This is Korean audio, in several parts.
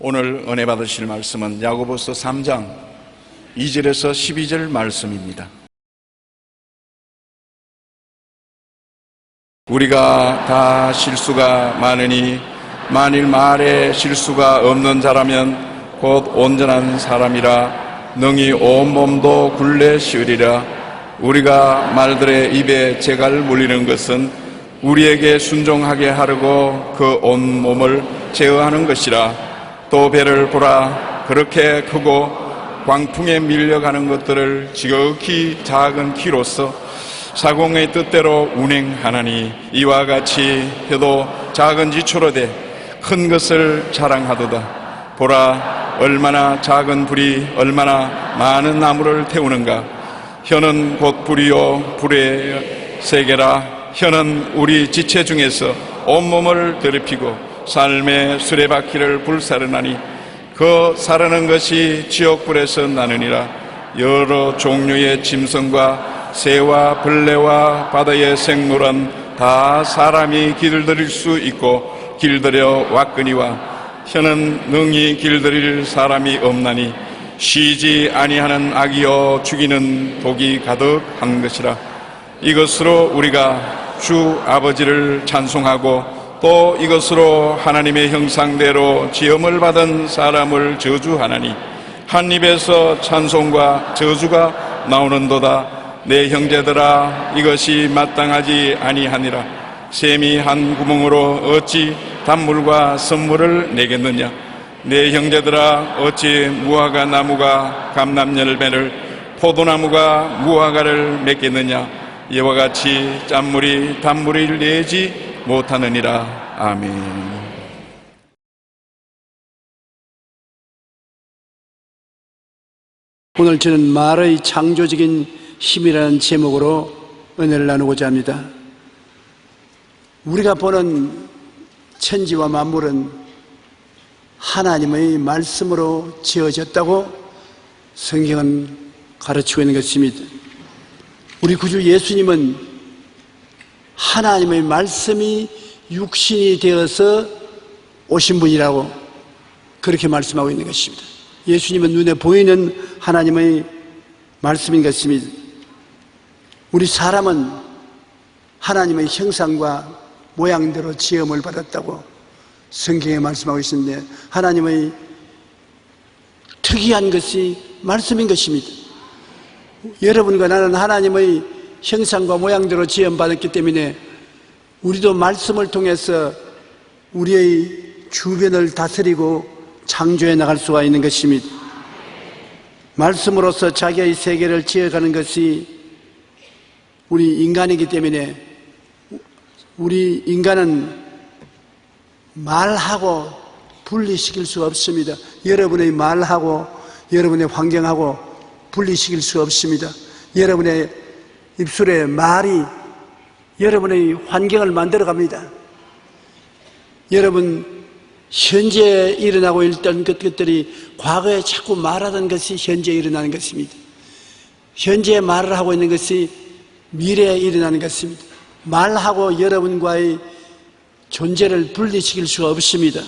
오늘 은혜 받으실 말씀은 야고보서 3장 2절에서 12절 말씀입니다. 우리가 다 실수가 많으니 만일 말에 실수가 없는 자라면 곧 온전한 사람이라 능히 온몸도 굴레 씌우리라. 우리가 말들의 입에 재갈 물리는 것은 우리에게 순종하게 하려고 그 온몸을 제어하는 것이라. 또 배를 보라. 그렇게 크고 광풍에 밀려가는 것들을 지극히 작은 키로서 사공의 뜻대로 운행하나니 이와 같이 혀도 작은 지초로 돼 큰 것을 자랑하도다. 보라, 얼마나 작은 불이 얼마나 많은 나무를 태우는가. 혀는 곧 불이요 불의 세계라. 혀는 우리 지체 중에서 온몸을 더럽히고 삶의 수레바퀴를 불사르나니 그 사르는 것이 지옥불에서 나느니라. 여러 종류의 짐승과 새와 벌레와 바다의 생물은 다 사람이 길들일 수 있고 길들여 왔거니와 혀는 능히 길들일 사람이 없나니 쉬지 아니하는 악이요 죽이는 독이 가득한 것이라. 이것으로 우리가 주 아버지를 찬송하고 또 이것으로 하나님의 형상대로 지음을 받은 사람을 저주하나니 한 입에서 찬송과 저주가 나오는도다. 내 형제들아, 이것이 마땅하지 아니하니라. 샘이 한 구멍으로 어찌 단물과 선물을 내겠느냐. 내 형제들아, 어찌 무화과 나무가 감람열매를 포도나무가 무화과를 맺겠느냐. 이와 같이 짠물이 단물을 내지 못하느니라. 아멘. 오늘 저는 말의 창조적인 힘이라는 제목으로 은혜를 나누고자 합니다. 우리가 보는 천지와 만물은 하나님의 말씀으로 지어졌다고 성경은 가르치고 있는 것입니다. 우리 구주 예수님은 하나님의 말씀이 육신이 되어서 오신 분이라고 그렇게 말씀하고 있는 것입니다. 예수님은 눈에 보이는 하나님의 말씀인 것입니다. 우리 사람은 하나님의 형상과 모양대로 지음을 받았다고 성경에 말씀하고 있는데 하나님의 특이한 것이 말씀인 것입니다. 여러분과 나는 하나님의 형상과 모양대로 지음받았기 때문에 우리도 말씀을 통해서 우리의 주변을 다스리고 창조해 나갈 수가 있는 것입니다. 말씀으로서 자기의 세계를 지어가는 것이 우리 인간이기 때문에 우리 인간은 말하고 분리시킬 수 없습니다. 여러분의 말하고 여러분의 환경하고 분리시킬 수 없습니다. 여러분의 입술에 말이 여러분의 환경을 만들어 갑니다. 여러분 현재에 일어나고 있던 것들이 과거에 자꾸 말하던 것이 현재에 일어나는 것입니다. 현재에 말을 하고 있는 것이 미래에 일어나는 것입니다. 말하고 여러분과의 존재를 분리시킬 수가 없습니다.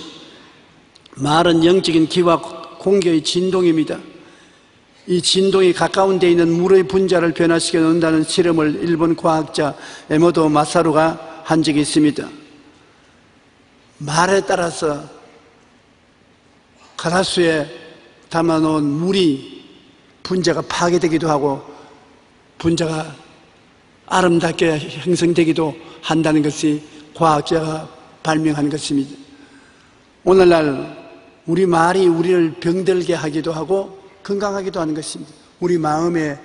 말은 영적인 기와 공기의 진동입니다. 이 진동이 가까운 데 있는 물의 분자를 변화시켜 놓는다는 실험을 일본 과학자 에모도 마사루가 한 적이 있습니다. 말에 따라서 가라수에 담아놓은 물이 분자가 파괴되기도 하고 분자가 아름답게 형성되기도 한다는 것이 과학자가 발명한 것입니다. 오늘날 우리 말이 우리를 병들게 하기도 하고 건강하기도 하는 것입니다. 우리 마음에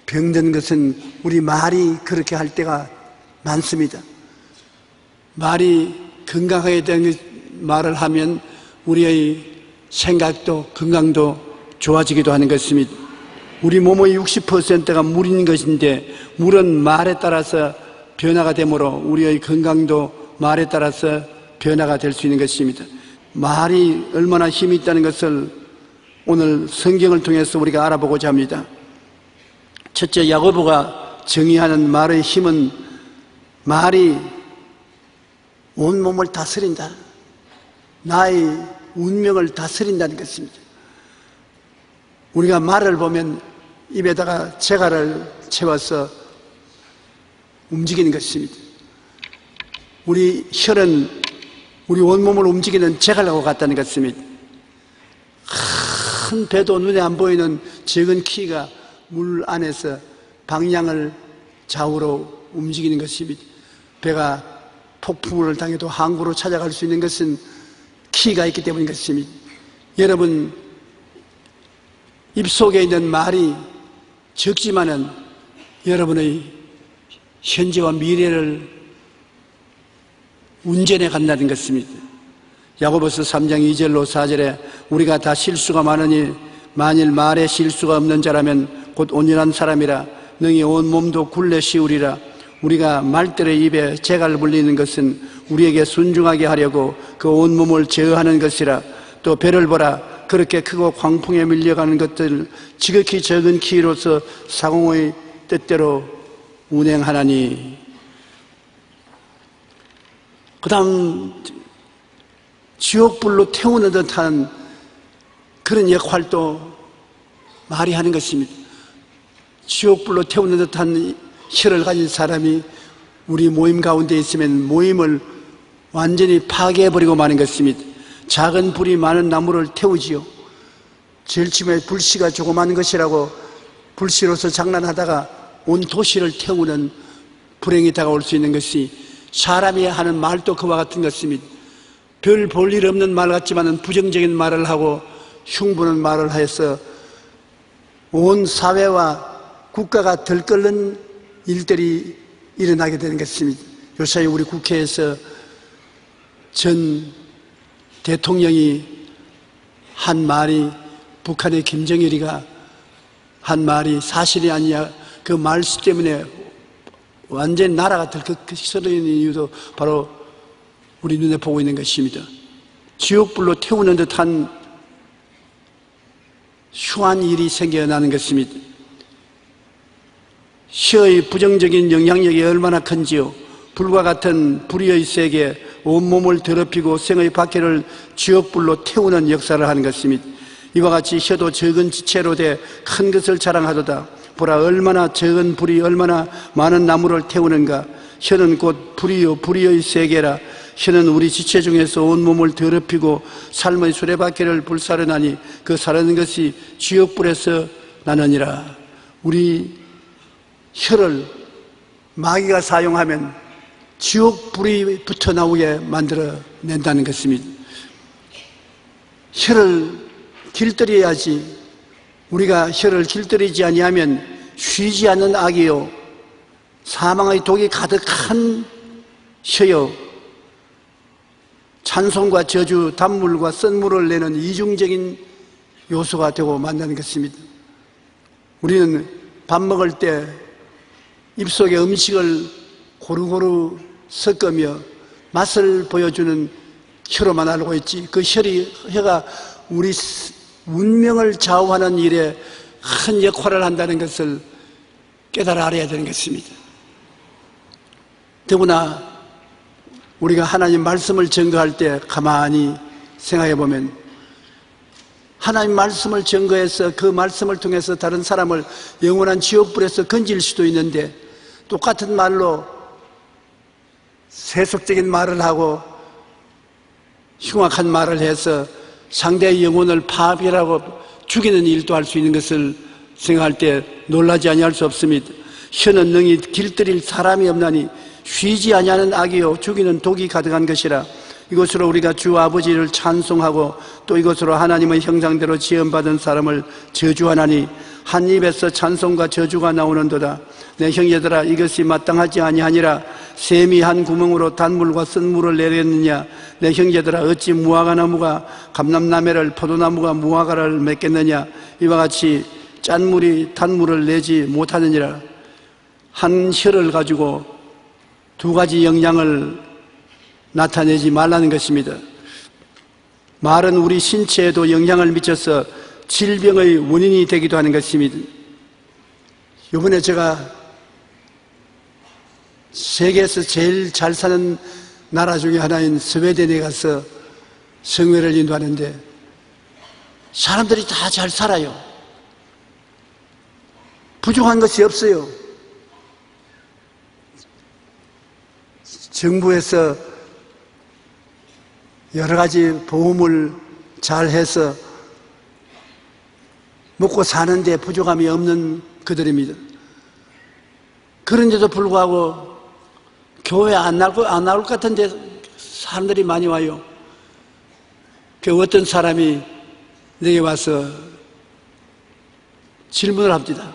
병든 것은 우리 말이 그렇게 할 때가 많습니다. 말이 건강하게 된 말을 하면 우리의 생각도 건강도 좋아지기도 하는 것입니다. 우리 몸의 60%가 물인 것인데 물은 말에 따라서 변화가 되므로 우리의 건강도 말에 따라서 변화가 될 수 있는 것입니다. 말이 얼마나 힘이 있다는 것을 오늘 성경을 통해서 우리가 알아보고자 합니다. 첫째, 야고보가 정의하는 말의 힘은 말이 온몸을 다스린다. 나의 운명을 다스린다는 것입니다. 우리가 말을 보면 입에다가 재갈을 채워서 움직이는 것입니다. 우리 혈은 우리 온몸을 움직이는 재갈하고 같다는 것입니다. 큰 배도 눈에 안 보이는 적은 키가 물 안에서 방향을 좌우로 움직이는 것입니다. 배가 폭풍을 당해도 항구로 찾아갈 수 있는 것은 키가 있기 때문인 것입니다. 여러분, 입속에 있는 말이 적지만은 여러분의 현재와 미래를 운전해 간다는 것입니다. 야고보서 3장 2절로 4절에 우리가 다 실수가 많으니 만일 말에 실수가 없는 자라면 곧 온전한 사람이라 능히 온 몸도 굴레 씌우리라. 우리가 말들의 입에 재갈 불리는 것은 우리에게 순종하게 하려고 그 온 몸을 제어하는 것이라. 또 배를 보라. 그렇게 크고 광풍에 밀려가는 것들 지극히 적은 키로서 사공의 뜻대로 운행하나니. 그 다음 지옥불로 태우는 듯한 그런 역할도 말이 하는 것입니다. 지옥불로 태우는 듯한 혈을 가진 사람이 우리 모임 가운데 있으면 모임을 완전히 파괴해버리고 마는 것입니다. 작은 불이 많은 나무를 태우지요. 제일 처음에 불씨가 조그마한 것이라고 불씨로서 장난하다가 온 도시를 태우는 불행이 다가올 수 있는 것이 사람이 하는 말도 그와 같은 것입니다. 별 볼 일 없는 말 같지만 부정적인 말을 하고 흉보는 말을 해서 온 사회와 국가가 들끓는 일들이 일어나게 되는 것입니다. 요사이 우리 국회에서 전 대통령이 한 말이, 북한의 김정일이가 한 말이 사실이 아니야. 그 말씀 때문에 완전히 나라가 들끓는 이유도 바로 우리 눈에 보고 있는 것입니다. 지옥불로 태우는 듯한 흉한 일이 생겨나는 것입니다. 혀의 부정적인 영향력이 얼마나 큰지요. 불과 같은 불의의 세계, 온몸을 더럽히고 생의 박해를 지옥불로 태우는 역사를 하는 것입니다. 이와 같이 혀도 적은 지체로 돼 큰 것을 자랑하도다. 보라, 얼마나 적은 불이 얼마나 많은 나무를 태우는가. 혀는 곧 불이요 불의의 세계라. 혀는 우리 지체 중에서 온몸을 더럽히고 삶의 수레바퀴를 불사르나니 그 사르는 것이 지옥불에서 나느니라. 우리 혀를 마귀가 사용하면 지옥불이 붙어 나오게 만들어낸다는 것입니다. 혀를 길들여야지. 우리가 혀를 길들이지 아니하면 쉬지 않는 악이요 사망의 독이 가득한 혀요 찬송과 저주, 단물과 쓴물을 내는 이중적인 요소가 되고 만나는 것입니다. 우리는 밥 먹을 때 입속에 음식을 고루고루 섞으며 맛을 보여주는 혀로만 알고 있지, 그 혀가 우리 운명을 좌우하는 일에 큰 역할을 한다는 것을 깨달아 알아야 되는 것입니다. 더구나 우리가 하나님 말씀을 증거할 때 가만히 생각해 보면 하나님 말씀을 증거해서 그 말씀을 통해서 다른 사람을 영원한 지옥불에서 건질 수도 있는데, 똑같은 말로 세속적인 말을 하고 흉악한 말을 해서 상대의 영혼을 파멸하고 죽이는 일도 할 수 있는 것을 생각할 때 놀라지 아니할 수 없습니다. 혀는 능히 길들일 사람이 없나니 쉬지 아니하는 악이요 죽이는 독이 가득한 것이라. 이것으로 우리가 주 아버지를 찬송하고 또 이것으로 하나님의 형상대로 지음받은 사람을 저주하나니 한 입에서 찬송과 저주가 나오는도다. 내 형제들아, 이것이 마땅하지 아니하니라. 샘이 한 구멍으로 단물과 쓴물을 내렸느냐. 내 형제들아, 어찌 무화과나무가 감람나무를, 포도나무가 무화과를 맺겠느냐. 이와 같이 짠물이 단물을 내지 못하느니라. 한 혀를 가지고 두 가지 영향을 나타내지 말라는 것입니다. 말은 우리 신체에도 영향을 미쳐서 질병의 원인이 되기도 하는 것입니다. 이번에 제가 세계에서 제일 잘 사는 나라 중에 하나인 스웨덴에 가서 성회를 인도하는데 사람들이 다 잘 살아요. 부족한 것이 없어요. 정부에서 여러 가지 보험을 잘 해서 먹고 사는데 부족함이 없는 그들입니다. 그런데도 불구하고 교회 안 나올 것 같은데 사람들이 많이 와요. 그 어떤 사람이 내게 와서 질문을 합니다.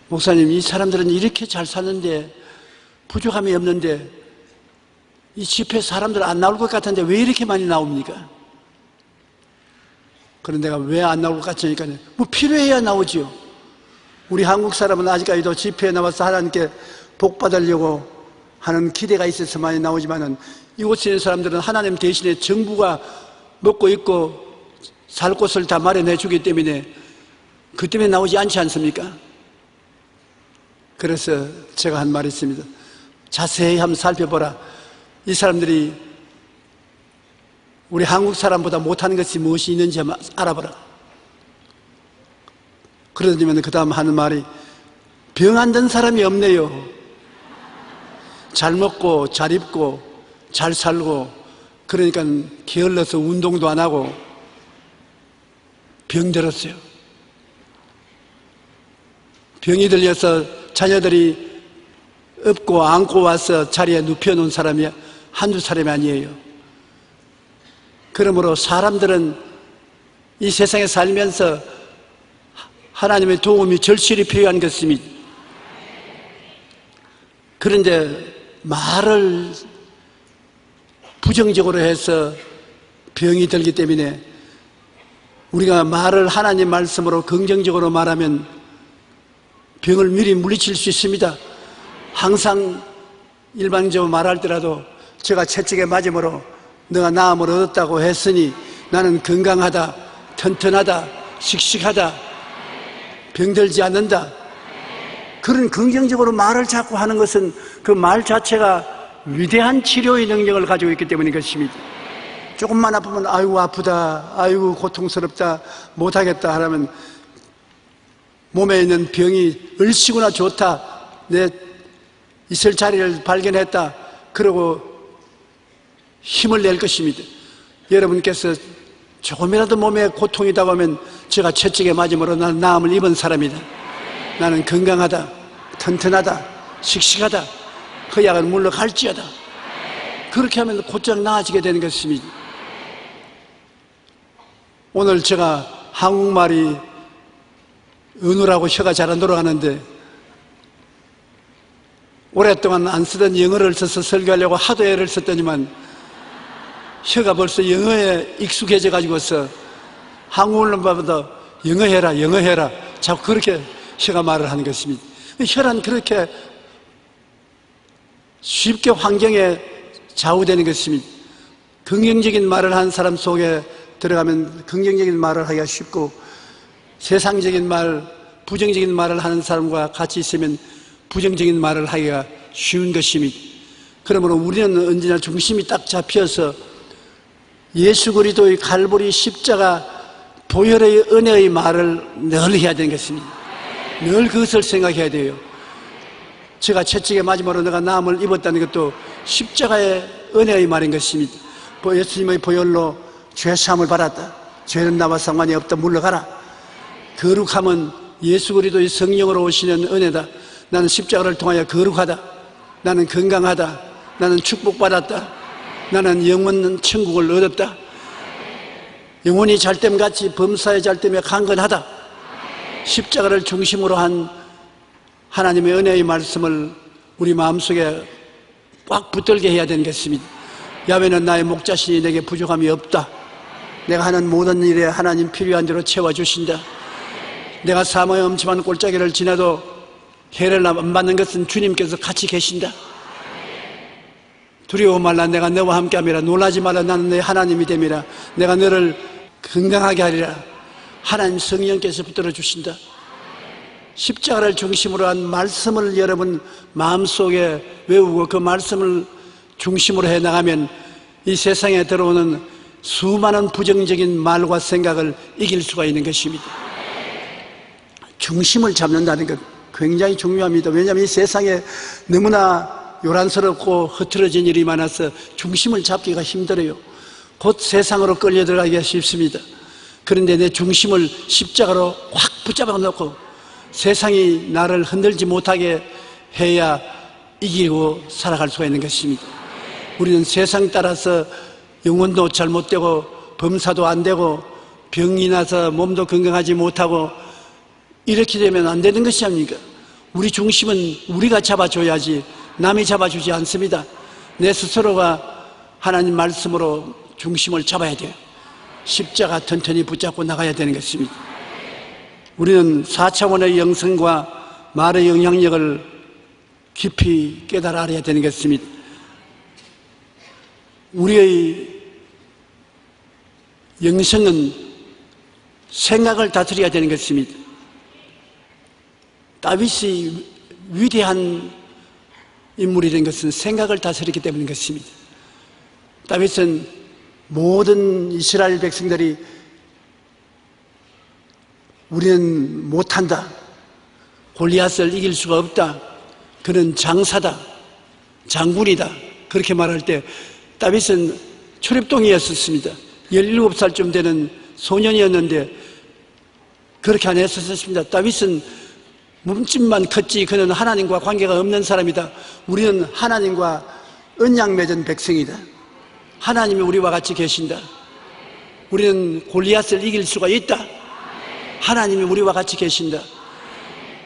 목사님, 이 사람들은 이렇게 잘 사는데 부족함이 없는데 이 집회 사람들 안 나올 것 같은데 왜 이렇게 많이 나옵니까? 그런데 내가 왜 안 나올 것 같으니까 뭐 필요해야 나오지요. 우리 한국 사람은 아직까지도 집회에 나와서 하나님께 복 받으려고 하는 기대가 있어서 많이 나오지만은 이곳에 있는 사람들은 하나님 대신에 정부가 먹고 입고 살 곳을 다 마련해 주기 때문에 그 때문에 나오지 않지 않습니까? 그래서 제가 한 말이 있습니다. 자세히 한번 살펴보라. 이 사람들이 우리 한국 사람보다 못하는 것이 무엇이 있는지 한번 알아보라. 그러더니만 그 다음 하는 말이 병 안 든 사람이 없네요. 잘 먹고 잘 입고 잘 살고 그러니까 게을러서 운동도 안 하고 병들었어요. 병이 들려서 자녀들이 업고 안고 와서 자리에 눕혀놓은 사람이 한두 사람이 아니에요. 그러므로 사람들은 이 세상에 살면서 하나님의 도움이 절실히 필요한 것입니다. 그런데 말을 부정적으로 해서 병이 들기 때문에 우리가 말을 하나님 말씀으로 긍정적으로 말하면 병을 미리 물리칠 수 있습니다. 항상 일반적으로 말할 때라도 제가 채찍에 맞음으로 너가 나음을 얻었다고 했으니 나는 건강하다, 튼튼하다, 씩씩하다, 병들지 않는다. 그런 긍정적으로 말을 자꾸 하는 것은 그 말 자체가 위대한 치료의 능력을 가지고 있기 때문인 것입니다. 조금만 아프면 아이고 아프다, 아이고 고통스럽다, 못하겠다 하라면 몸에 있는 병이 얼씨구나 좋다, 내 있을 자리를 발견했다 그러고 힘을 낼 것입니다. 여러분께서 조금이라도 몸에 고통이 있다고 하면 제가 채찍에 맞음으로 나는 나음을 입은 사람이다, 나는 건강하다, 튼튼하다, 씩씩하다, 그 약은 물러갈지어다, 그렇게 하면 곧장 나아지게 되는 것입니다. 오늘 제가 한국말이 어눌하고 혀가 잘 안 돌아가는데 오랫동안 안 쓰던 영어를 써서 설교하려고 하도 애를 썼더니만 혀가 벌써 영어에 익숙해져 가지고서 한국말보다 영어해라 영어해라 자꾸 그렇게 혀가 말을 하는 것입니다. 혀란 그렇게 쉽게 환경에 좌우되는 것입니다. 긍정적인 말을 하는 사람 속에 들어가면 긍정적인 말을 하기가 쉽고 세상적인 말, 부정적인 말을 하는 사람과 같이 있으면 부정적인 말을 하기가 쉬운 것입니다. 그러므로 우리는 언제나 중심이 딱 잡혀서 예수 그리스도의 갈보리 십자가 보혈의 은혜의 말을 늘 해야 되는 것입니다. 늘 그것을 생각해야 돼요. 제가 채찍에 맞음으로 내가 나음을 입었다는 것도 십자가의 은혜의 말인 것입니다. 예수님의 보혈로 죄사함을 받았다, 죄는 나와 상관이 없다, 물러가라. 거룩함은 예수 그리스도의 성령으로 오시는 은혜다. 나는 십자가를 통하여 거룩하다, 나는 건강하다, 나는 축복받았다, 나는 영원 천국을 얻었다, 영혼이 잘됨같이 범사의 잘됨에 강건하다. 십자가를 중심으로 한 하나님의 은혜의 말씀을 우리 마음속에 꽉 붙들게 해야 되는 것입니다. 야훼는 나의 목자시니 내게 부족함이 없다. 내가 하는 모든 일에 하나님 필요한 대로 채워주신다. 내가 사망의 엄침한 골짜기를 지나도 해를 안 받는 것은 주님께서 같이 계신다. 두려워 말라, 내가 너와 함께함이라. 놀라지 말라, 나는 내 하나님이 됨이라. 내가 너를 건강하게 하리라. 하나님 성령께서 붙들어 주신다. 십자가를 중심으로 한 말씀을 여러분 마음속에 외우고 그 말씀을 중심으로 해나가면 이 세상에 들어오는 수많은 부정적인 말과 생각을 이길 수가 있는 것입니다. 중심을 잡는다는 것 굉장히 중요합니다. 왜냐하면 이 세상에 너무나 요란스럽고 흐트러진 일이 많아서 중심을 잡기가 힘들어요. 곧 세상으로 끌려 들어가기가 쉽습니다. 그런데 내 중심을 십자가로 확 붙잡아 놓고 세상이 나를 흔들지 못하게 해야 이기고 살아갈 수가 있는 것입니다. 우리는 세상 따라서 영혼도 잘못되고 범사도 안 되고 병이 나서 몸도 건강하지 못하고 이렇게 되면 안 되는 것이 아닙니까? 우리 중심은 우리가 잡아줘야지 남이 잡아주지 않습니다. 내 스스로가 하나님 말씀으로 중심을 잡아야 돼요. 십자가 튼튼히 붙잡고 나가야 되는 것입니다. 우리는 4차원의 영성과 말의 영향력을 깊이 깨달아 알아야 되는 것입니다. 우리의 영성은 생각을 다스려야 되는 것입니다. 다윗이 위대한 인물이 된 것은 생각을 다스렸기 때문인 것입니다. 다윗은 모든 이스라엘 백성들이 우리는 못한다, 골리앗을 이길 수가 없다, 그는 장사다, 장군이다, 그렇게 말할 때 다윗은 출입동이었습니다. 17살쯤 되는 소년이었는데 그렇게 안 했었습니다. 다윗은 몸집만 컸지 그는 하나님과 관계가 없는 사람이다. 우리는 하나님과 언약 맺은 백성이다. 하나님이 우리와 같이 계신다. 우리는 골리앗을 이길 수가 있다. 하나님이 우리와 같이 계신다.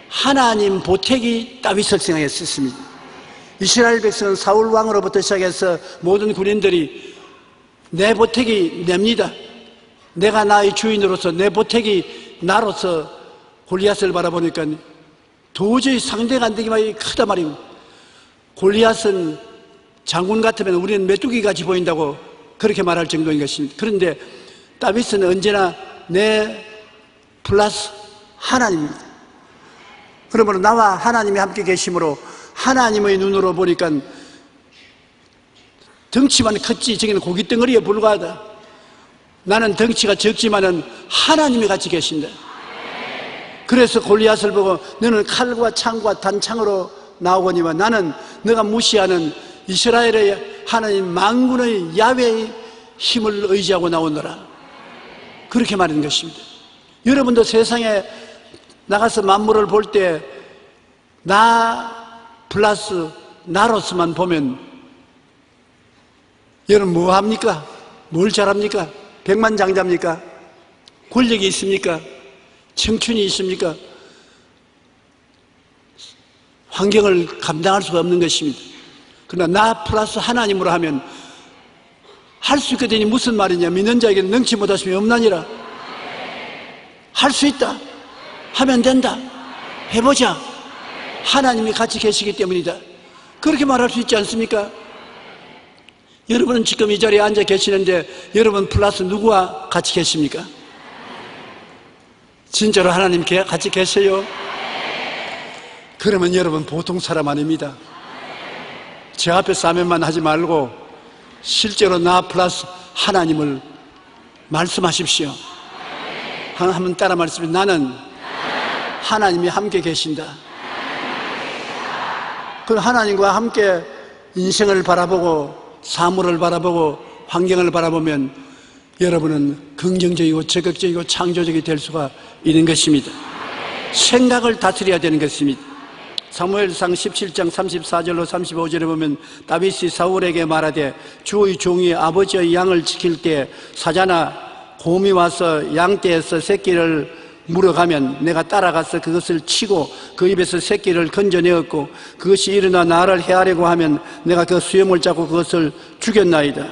하나님 보택이 다윗을 생각했었습니다. 이스라엘 백성은 사울 왕으로부터 시작해서 모든 군인들이 내 보택이 냅니다. 내가 나의 주인으로서 내 보택이 나로서 골리앗을 바라보니까 도저히 상대가 안 되기만 크다 말입니다. 골리앗은 장군 같으면 우리는 메뚜기같이 보인다고 그렇게 말할 정도인 것입니다. 그런데 다윗은 언제나 내 플러스 하나님입니다. 그러므로 나와 하나님이 함께 계심으로 하나님의 눈으로 보니까 덩치만 컸지 저기는 고깃덩어리에 불과하다. 나는 덩치가 적지만은 하나님이 같이 계신다. 그래서 골리앗을 보고 너는 칼과 창과 단창으로 나오거니와 나는 너가 무시하는 이스라엘의 하나님 만군의 야훼의 힘을 의지하고 나오노라. 그렇게 말하는 것입니다. 여러분도 세상에 나가서 만물을 볼 때 나 플러스 나로서만 보면 여러분 뭐 합니까? 뭘 잘합니까? 백만장자입니까? 권력이 있습니까? 청춘이 있습니까? 환경을 감당할 수가 없는 것입니다. 그러나 나 플러스 하나님으로 하면 할 수 있거든요. 무슨 말이냐? 믿는 자에게는 능치 못하심이 없나니라. 할 수 있다. 하면 된다. 해보자. 하나님이 같이 계시기 때문이다. 그렇게 말할 수 있지 않습니까? 여러분은 지금 이 자리에 앉아 계시는데 여러분 플러스 누구와 같이 계십니까? 진짜로 하나님 같이 계세요? 그러면 여러분 보통 사람 아닙니다. 제 앞에서 아멘만 하지 말고 실제로 나 플러스 하나님을 말씀하십시오. 한번 따라 말씀해. 나는 하나님이 함께 계신다. 그 하나님과 함께 인생을 바라보고 사물을 바라보고 환경을 바라보면 여러분은 긍정적이고 적극적이고 창조적이 될 수가 있는 것입니다. 생각을 다스려야 되는 것입니다. 사무엘상 17장 34절로 35절에 보면 다윗이 사울에게 말하되 주의 종이 아버지의 양을 지킬 때 사자나 곰이 와서 양떼에서 새끼를 물어가면 내가 따라가서 그것을 치고 그 입에서 새끼를 건져내었고 그것이 일어나 나를 해하려고 하면 내가 그 수염을 잡고 그것을 죽였나이다.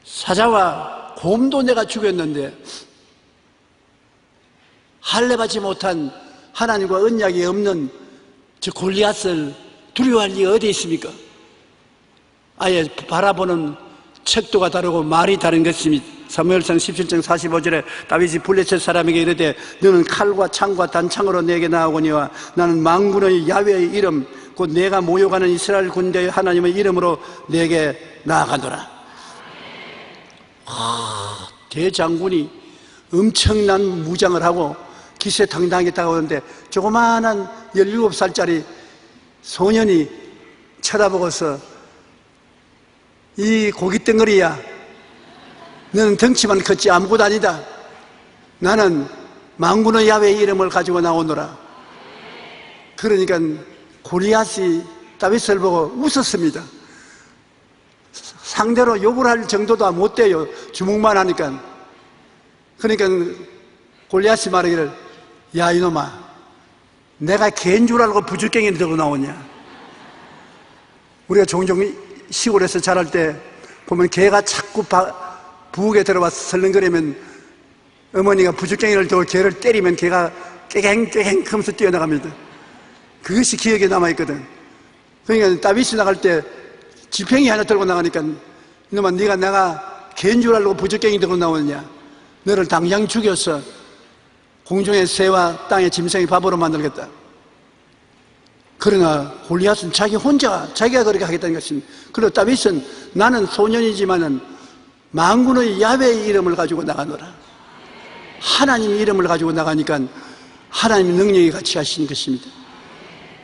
사자와 곰도 내가 죽였는데 할례받지 못한 하나님과 언약이 없는 저 골리앗을 두려워할 리가 어디 있습니까? 아예 바라보는 척도가 다르고 말이 다른 것입니다. 사무엘상 17장 45절에 다윗이 블레셋 사람에게 이르되 너는 칼과 창과 단창으로 내게 나오거니와 나는 만군의 야훼의 이름 곧 내가 모욕하는 이스라엘 군대의 하나님의 이름으로 내게 나아가노라. 대장군이 엄청난 무장을 하고 기세당당하게 다가오는데 조그마한 17살짜리 소년이 쳐다보고서 이 고깃덩어리야, 너는 덩치만 컸지 아무것도 아니다. 나는 만군의 야훼의 이름을 가지고 나오노라. 그러니까 골리앗이 다윗을 보고 웃었습니다. 상대로 욕을 할 정도도 못 돼요. 주먹만 하니까. 그러니까 골리앗이 말하기를, 야 이놈아, 내가 개인 줄 알고 부주깽이를 들고 나오냐. 우리가 종종 시골에서 자랄 때 보면 개가 자꾸 부엌에 들어와서 설렁거리면 어머니가 부주깽이를 들고 개를 때리면 개가 깨갱깨갱 하면서 뛰어나갑니다. 그것이 기억에 남아있거든. 그러니까 다윗이 나갈 때 지팡이 하나 들고 나가니까, 이놈아, 네가 내가 개인 줄 알고 부주깽이 들고 나오느냐. 너를 당장 죽여서 공중의 새와 땅의 짐승의 밥으로 만들겠다. 그러나 골리앗은 자기가 그렇게 하겠다는 것입니다. 그리고 다윗은 나는 소년이지만은 만군의 야훼의 이름을 가지고 나가노라. 하나님의 이름을 가지고 나가니까 하나님의 능력이 같이 하시는 것입니다.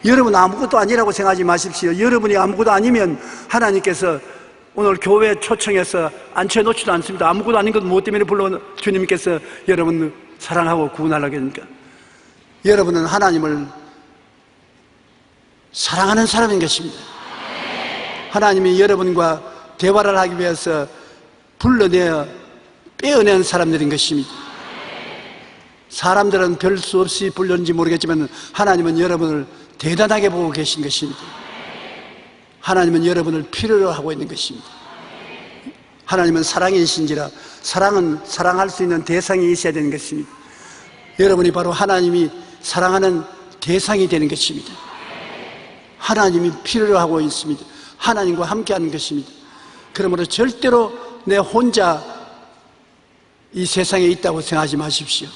여러분 아무것도 아니라고 생각하지 마십시오. 여러분이 아무것도 아니면 하나님께서 오늘 교회 초청해서 앉혀놓지도 않습니다. 아무것도 아닌 것 무엇 때문에 불러 주님께서 여러분 사랑하고 구원하려고 하니까. 여러분은 하나님을 사랑하는 사람인 것입니다. 하나님이 여러분과 대화를 하기 위해서 불러내어 빼어낸 사람들인 것입니다. 사람들은 별 수 없이 불렸는지 모르겠지만 하나님은 여러분을 대단하게 보고 계신 것입니다. 하나님은 여러분을 필요로 하고 있는 것입니다. 하나님은 사랑이신지라 사랑은 사랑할 수 있는 대상이 있어야 되는 것입니다. 여러분이 바로 하나님이 사랑하는 대상이 되는 것입니다. 하나님이 필요로 하고 있습니다. 하나님과 함께하는 것입니다. 그러므로 절대로 내 혼자 이 세상에 있다고 생각하지 마십시오.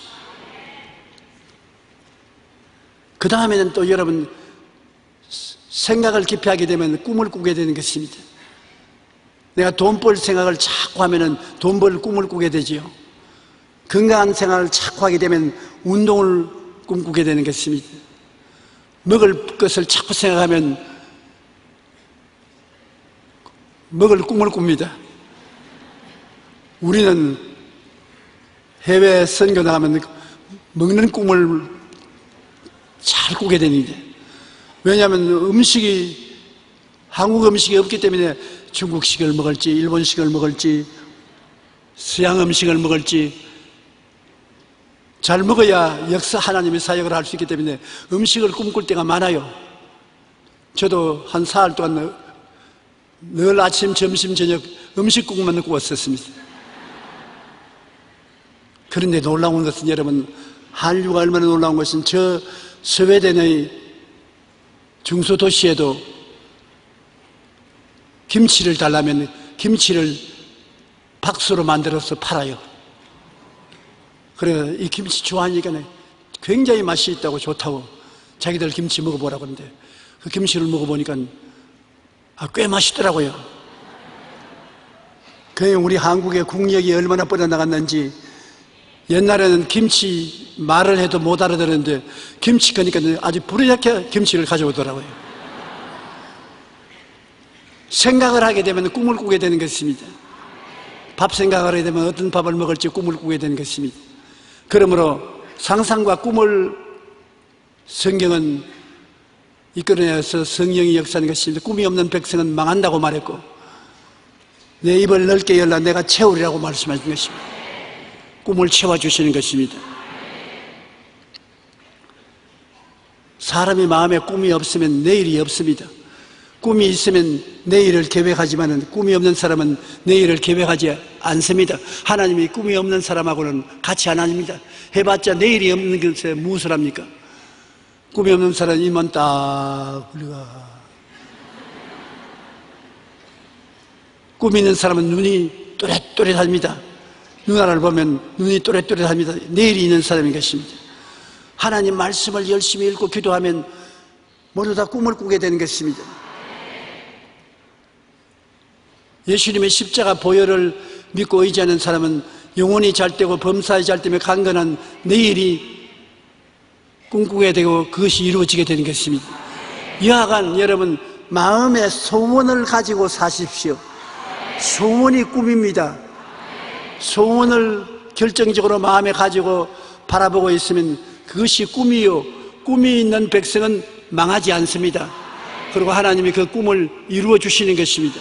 그 다음에는 또 여러분 생각을 깊이 하게 되면 꿈을 꾸게 되는 것입니다. 내가 돈 벌 생각을 자꾸 하면은 돈 벌 꿈을 꾸게 되지요. 건강한 생활을 자꾸 하게 되면 운동을 꿈꾸게 되는 것입니다. 먹을 것을 자꾸 생각하면 먹을 꿈을 꿉니다. 우리는 해외 선교 나가면 먹는 꿈을 잘 꾸게 되는데, 왜냐하면 한국 음식이 없기 때문에 중국식을 먹을지 일본식을 먹을지 서양 음식을 먹을지 잘 먹어야 역사 하나님의 사역을 할 수 있기 때문에 음식을 꿈꿀 때가 많아요. 저도 한 사흘 동안 늘 아침, 점심, 저녁 음식 꿈만 꾸었었습니다. 그런데 놀라운 것은 여러분, 한류가 얼마나 놀라운 것은 저 스웨덴의 중소도시에도 김치를 달라면 김치를 박스로 만들어서 팔아요. 그래, 이 김치 좋아하니까 굉장히 맛이 있다고 좋다고 자기들 김치 먹어보라고 하는데, 그 김치를 먹어보니까 꽤 맛있더라고요. 그래, 우리 한국의 국력이 얼마나 뻗어나갔는지, 옛날에는 김치 말을 해도 못 알아들었는데 김치 거니까 아주 부르짖게 김치를 가져오더라고요. 생각을 하게 되면 꿈을 꾸게 되는 것입니다. 밥 생각을 하게 되면 어떤 밥을 먹을지 꿈을 꾸게 되는 것입니다. 그러므로 상상과 꿈을 성경은 이끌어내서 성령이 역사하는 것입니다. 꿈이 없는 백성은 망한다고 말했고, 내 입을 넓게 열라 내가 채우리라고 말씀하신 것입니다. 꿈을 채워주시는 것입니다. 사람이 마음에 꿈이 없으면 내일이 없습니다. 꿈이 있으면 내일을 계획하지만 꿈이 없는 사람은 내일을 계획하지 않습니다. 하나님이 꿈이 없는 사람하고는 같이 안 합니다. 해봤자 내일이 없는 것에 무엇을 합니까? 꿈이 없는 사람은 입만 딱 벌리가, 꿈이 있는 사람은 눈이 또렷또렷합니다. 누나를 보면 눈이 또렷또렷합니다. 내일이 있는 사람인 것입니다. 하나님 말씀을 열심히 읽고 기도하면 모두 다 꿈을 꾸게 되는 것입니다. 예수님의 십자가 보혈을 믿고 의지하는 사람은 영혼이 잘되고 범사에 잘되며 강건한 내일이 꿈꾸게 되고 그것이 이루어지게 되는 것입니다. 여하간 여러분 마음의 소원을 가지고 사십시오. 소원이 꿈입니다. 소원을 결정적으로 마음에 가지고 바라보고 있으면 그것이 꿈이요, 꿈이 있는 백성은 망하지 않습니다. 그리고 하나님이 그 꿈을 이루어 주시는 것입니다.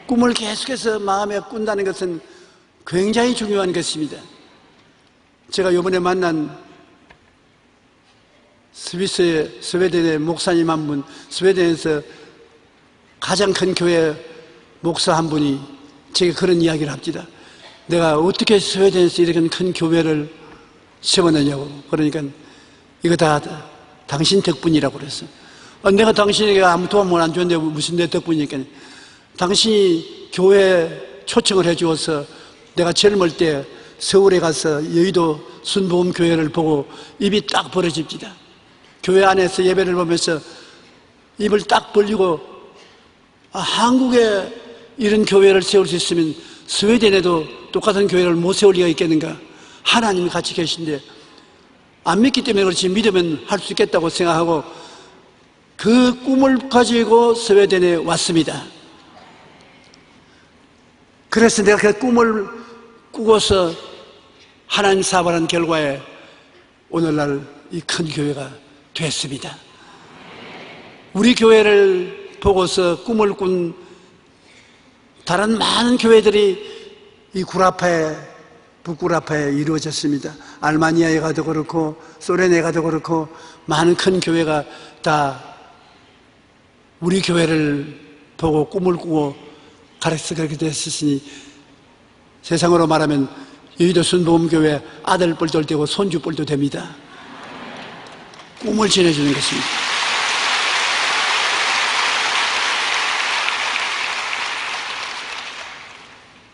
꿈을 계속해서 마음에 꾼다는 것은 굉장히 중요한 것입니다. 제가 이번에 만난 스웨덴의 목사님 한 분, 스웨덴에서 가장 큰 교회 목사 한 분이 제게 그런 이야기를 합니다. 내가 어떻게 스웨덴에서 이렇게 큰 교회를 세워내냐고. 그러니까 이거 다 당신 덕분이라고 그랬어. 내가 당신에게 아무 도움을 안 줬는데 무슨 내 덕분이니까. 당신이 교회 초청을 해주어서 내가 젊을 때 서울에 가서 여의도 순복음교회를 보고 입이 딱 벌어집니다. 교회 안에서 예배를 보면서 입을 딱 벌리고 한국에 이런 교회를 세울 수 있으면 스웨덴에도 똑같은 교회를 못 세울 리가 있겠는가. 하나님이 같이 계신데 안 믿기 때문에 그렇지 믿으면 할 수 있겠다고 생각하고 그 꿈을 가지고 스웨덴에 왔습니다. 그래서 내가 그 꿈을 꾸고서 하나님 사업하는 결과에 오늘날 이 큰 교회가 됐습니다. 우리 교회를 보고서 꿈을 꾼 다른 많은 교회들이 이 구라파에, 북구라파에 이루어졌습니다. 알마니아에 가도 그렇고 소련에 가도 그렇고 많은 큰 교회가 다 우리 교회를 보고 꿈을 꾸고 가르쳐 그렇게 됐으니 세상으로 말하면 여의도 순복음교회 아들뻘도 되고 손주뻘도 됩니다. 꿈을 지내주는 것입니다.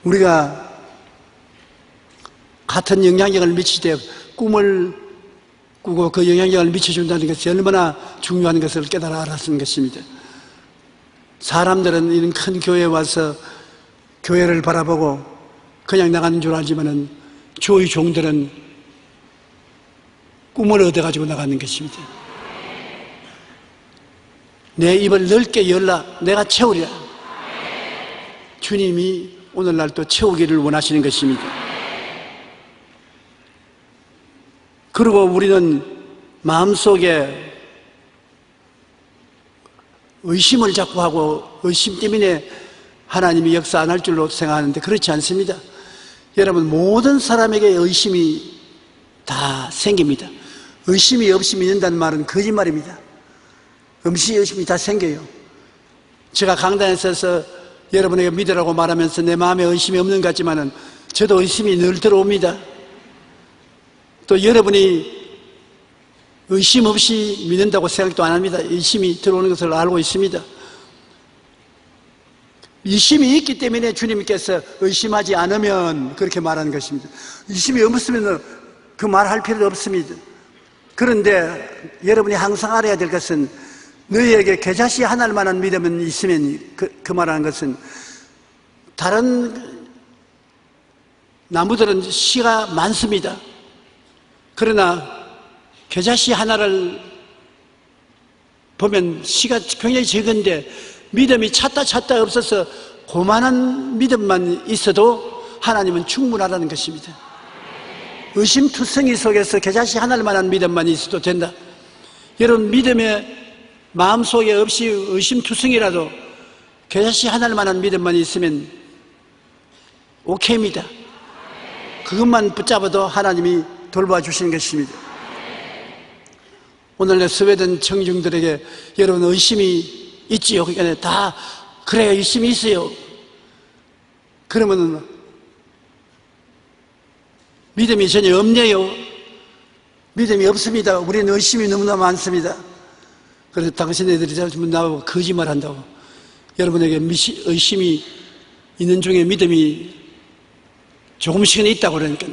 우리가 같은 영향력을 미칠 때 꿈을 꾸고 그 영향력을 미쳐준다는 것이 얼마나 중요한 것을 깨달아 알았는 것입니다. 사람들은 이런 큰 교회에 와서 교회를 바라보고 그냥 나가는 줄 알지만은 주의 종들은 꿈을 얻어가지고 나가는 것입니다. 내 입을 넓게 열라. 내가 채우리라. 주님이 오늘날 또 채우기를 원하시는 것입니다. 그리고 우리는 마음속에 의심을 자꾸 하고 의심 때문에 하나님이 역사 안 할 줄로 생각하는데 그렇지 않습니다. 여러분 모든 사람에게 의심이 다 생깁니다. 의심이 없이 믿는다는 말은 거짓말입니다. 의심이 다 생겨요. 제가 강단에 서서 여러분에게 믿으라고 말하면서 내 마음에 의심이 없는 것 같지만은 저도 의심이 늘 들어옵니다. 또 여러분이 의심 없이 믿는다고 생각도 안 합니다. 의심이 들어오는 것을 알고 있습니다. 의심이 있기 때문에 주님께서 의심하지 않으면 그렇게 말하는 것입니다. 의심이 없으면 그 말할 필요도 없습니다. 그런데 여러분이 항상 알아야 될 것은 너희에게 겨자씨 하나를 만한 믿음은 있으면 그 말하는 것은 다른 나무들은 씨가 많습니다. 그러나 겨자씨 하나를 보면 씨가 굉장히 적은데 믿음이 찾다 없어서 고만한 믿음만 있어도 하나님은 충분하다는 것입니다. 의심투성이 속에서 겨자씨 하나를 만한 믿음만 있어도 된다. 여러분 믿음의 마음속에 없이 의심투성이라도 겨자씨 하나를 만한 믿음만 있으면 오케이입니다. 그것만 붙잡아도 하나님이 돌봐주시는 것입니다. 오늘날 스웨덴 청중들에게 여러분 의심이 있지요. 그러니까 다 그래요. 의심이 있어요. 그러면 믿음이 전혀 없네요. 믿음이 없습니다. 우리는 의심이 너무나 많습니다. 그래서 당신네들이 자꾸 나보고 거짓말 한다고. 여러분에게 의심이 있는 중에 믿음이 조금씩은 있다고 그러니까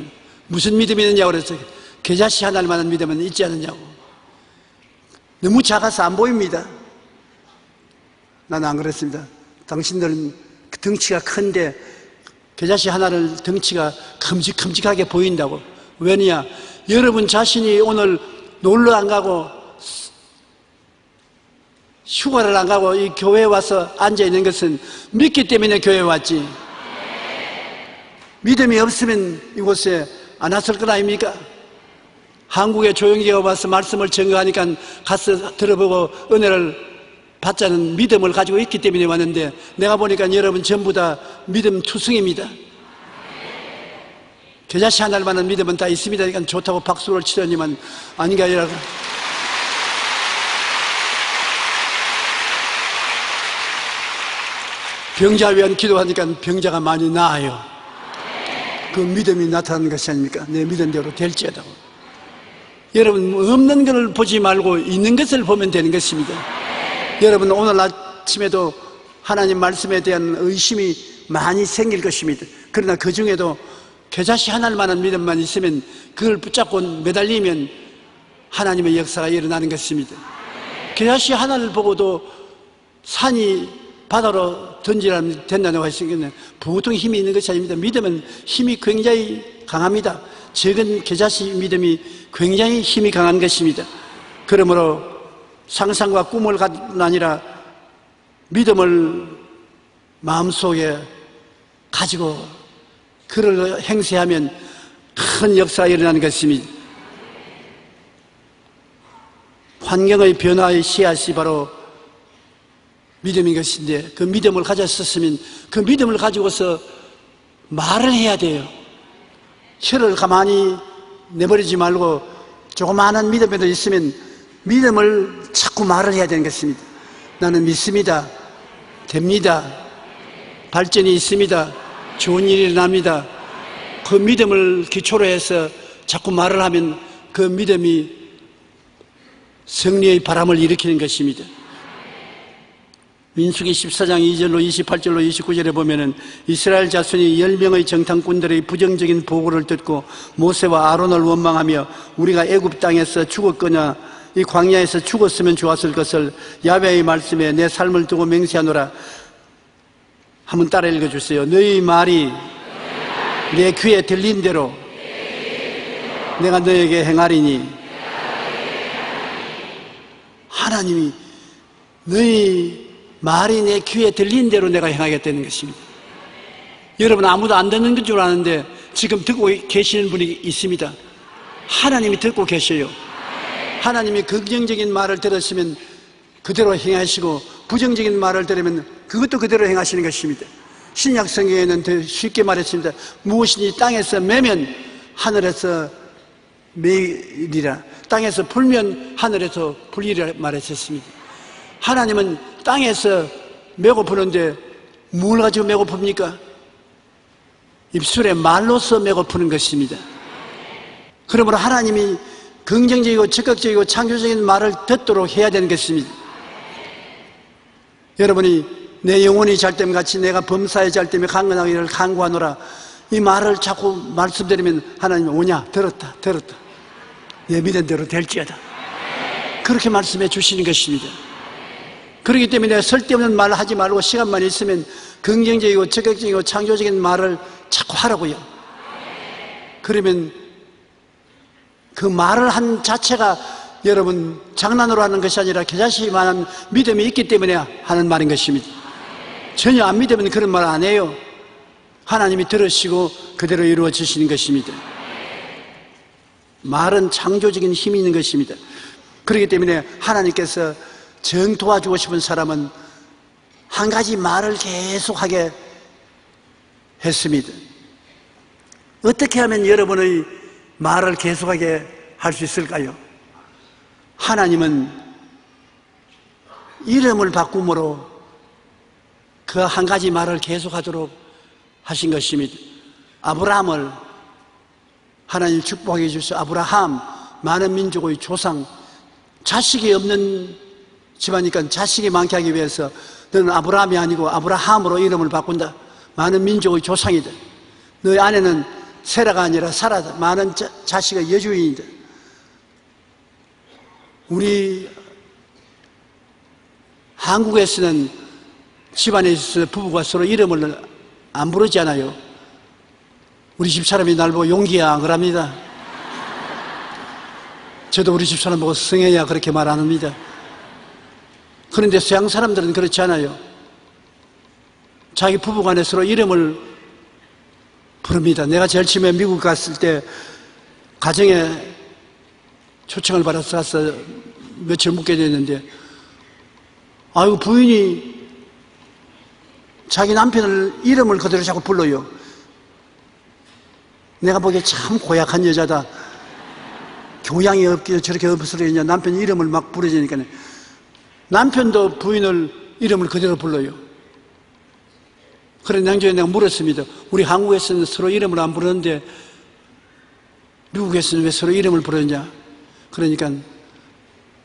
무슨 믿음이 있느냐고 그랬어요. 겨자씨 하나를 만한 믿음은 있지 않느냐고. 너무 작아서 안 보입니다. 나는 안 그랬습니다. 당신들은 덩치가 큰데 겨자씨 하나를 덩치가 큼직큼직하게 보인다고. 왜냐? 여러분 자신이 오늘 놀러 안 가고 휴가를 안 가고 이 교회에 와서 앉아 있는 것은 믿기 때문에 교회에 왔지. 믿음이 없으면 이곳에 안 왔을 것 아닙니까? 한국에 조용기가 와서 말씀을 전거하니까 가서 들어보고 은혜를 받자는 믿음을 가지고 있기 때문에 왔는데, 내가 보니까 여러분 전부 다 믿음 투성입니다. 겨자씨 하나를 만한 믿음은 다 있습니다. 그러니까 좋다고 박수를 치려니만 아닌 게 아니라, 병자 위한 기도하니까 병자가 많이 나아요. 그 믿음이 나타나는 것이 아닙니까? 내 믿음대로 될지어다. 여러분, 없는 것을 보지 말고 있는 것을 보면 되는 것입니다. 여러분, 오늘 아침에도 하나님 말씀에 대한 의심이 많이 생길 것입니다. 그러나 그 중에도 겨자씨 하나를 만한 믿음만 있으면, 그걸 붙잡고 매달리면 하나님의 역사가 일어나는 것입니다. 겨자씨 하나를 보고도 산이 바다로 던지라면 된다고 했으니까 보통 힘이 있는 것이 아닙니다. 믿음은 힘이 굉장히 강합니다. 적은 겨자씨 믿음이 굉장히 힘이 강한 것입니다. 그러므로 상상과 꿈을 가지고 아니라 믿음을 마음속에 가지고 그를 행세하면 큰 역사가 일어나는 것입니다. 환경의 변화의 씨앗이 바로 믿음인 것인데, 그 믿음을 가졌었으면 그 믿음을 가지고서 말을 해야 돼요. 혀를 가만히 내버리지 말고 조그마한 믿음에도 있으면 믿음을 자꾸 말을 해야 되는 것입니다. 나는 믿습니다. 됩니다. 발전이 있습니다. 좋은 일이 일어납니다. 그 믿음을 기초로 해서 자꾸 말을 하면 그 믿음이 승리의 바람을 일으키는 것입니다. 민수기 14장 2절로 28절로 29절에 보면은 이스라엘 자손이 10명의 정탐꾼들의 부정적인 보고를 듣고 모세와 아론을 원망하며 우리가 애굽 땅에서 죽었거나 이 광야에서 죽었으면 좋았을 것을 야훼의 말씀에 내 삶을 두고 맹세하노라. 한번 따라 읽어주세요. 너희 말이 내 귀에 들린 대로 내가 너에게 행하리니. 하나님이 너희 말이 내 귀에 들린 대로 내가 행하겠다는 것입니다. 여러분, 아무도 안 듣는 줄 아는데 지금 듣고 계시는 분이 있습니다. 하나님이 듣고 계셔요. 하나님이 긍정적인 말을 들으시면 그대로 행하시고, 부정적인 말을 들으면 그것도 그대로 행하시는 것입니다. 신약 성경에는 더 쉽게 말했습니다. 무엇이니 땅에서 매면 하늘에서 매이리라, 땅에서 불면 하늘에서 불리라 말했었습니다. 하나님은 땅에서 메고 푸는데 뭘 가지고 메고 풉니까? 입술에 말로서 메고 푸는 것입니다. 그러므로 하나님이 긍정적이고 적극적이고 창조적인 말을 듣도록 해야 되는 것입니다. 여러분이 내 영혼이 잘 때면 같이 내가 범사에 잘 때면 강건하기를 간구하노라, 이 말을 자꾸 말씀드리면 하나님이 오냐? 들었다. 내 믿은 대로 될지어다. 그렇게 말씀해 주시는 것입니다. 그렇기 때문에 쓸데없는 말을 하지 말고 시간만 있으면 긍정적이고 적극적이고 창조적인 말을 자꾸 하라고요. 그러면 그 말을 한 자체가 여러분 장난으로 하는 것이 아니라 겨자씨만한 믿음이 있기 때문에 하는 말인 것입니다. 전혀 안 믿으면 그런 말 안 해요. 하나님이 들으시고 그대로 이루어지시는 것입니다. 말은 창조적인 힘이 있는 것입니다. 그렇기 때문에 하나님께서 정 도와주고 싶은 사람은 한 가지 말을 계속하게 했습니다. 어떻게 하면 여러분의 말을 계속하게 할 수 있을까요? 하나님은 이름을 바꿈으로 그 한 가지 말을 계속하도록 하신 것입니다. 아브라함을 하나님 축복해 주셔서 아브라함, 많은 민족의 조상, 자식이 없는 집안이니까 자식이 많게 하기 위해서 너는 아브라함이 아니고 아브라함으로 이름을 바꾼다. 많은 민족의 조상이다. 너희 아내는 세라가 아니라 사라다. 많은 자식의 여주인이다. 우리 한국에서는 집안에 있어서 부부가 서로 이름을 안 부르지 않아요. 우리 집사람이 날 보고 용기야 그럽니다. 저도 우리 집사람 보고 성혜야 그렇게 말 안 합니다. 그런데 서양 사람들은 그렇지 않아요. 자기 부부간에 서로 이름을 부릅니다. 내가 제일 처음에 미국 갔을 때 가정에 초청을 받아서 가서 며칠 묵게 됐는데, 아이고, 부인이 자기 남편을 이름을 그대로 자꾸 불러요. 내가 보기에 참 고약한 여자다. 교양이 없게 저렇게 없으려냐. 남편 이름을 막 부르지니까 남편도 부인을 이름을 그대로 불러요. 그런 양조에 내가 물었습니다. 우리 한국에서는 서로 이름을 안 부르는데 미국에서는 왜 서로 이름을 부르냐. 그러니까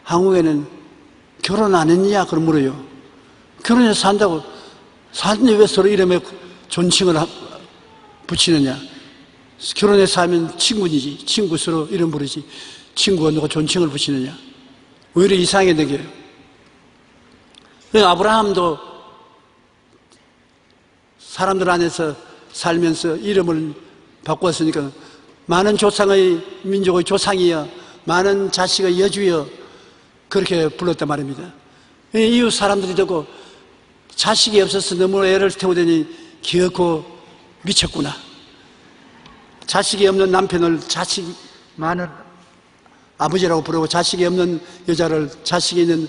한국에는 결혼 안 했냐 그럼 물어요. 결혼해서 산다고 사는데 왜 서로 이름에 존칭을 붙이느냐. 결혼해서 하면 친구이지. 친구 서로 이름 부르지. 친구가 누가 존칭을 붙이느냐. 오히려 이상하게 되게요. 아브라함도 사람들 안에서 살면서 이름을 바꾸었으니까 많은 조상의 민족의 조상이여, 많은 자식의 여주여 그렇게 불렀단 말입니다. 이웃 사람들이 되고 자식이 없어서 너무 애를 태우더니 기어코 미쳤구나. 자식이 없는 남편을 자식 많은 아버지라고 부르고 자식이 없는 여자를 자식이 있는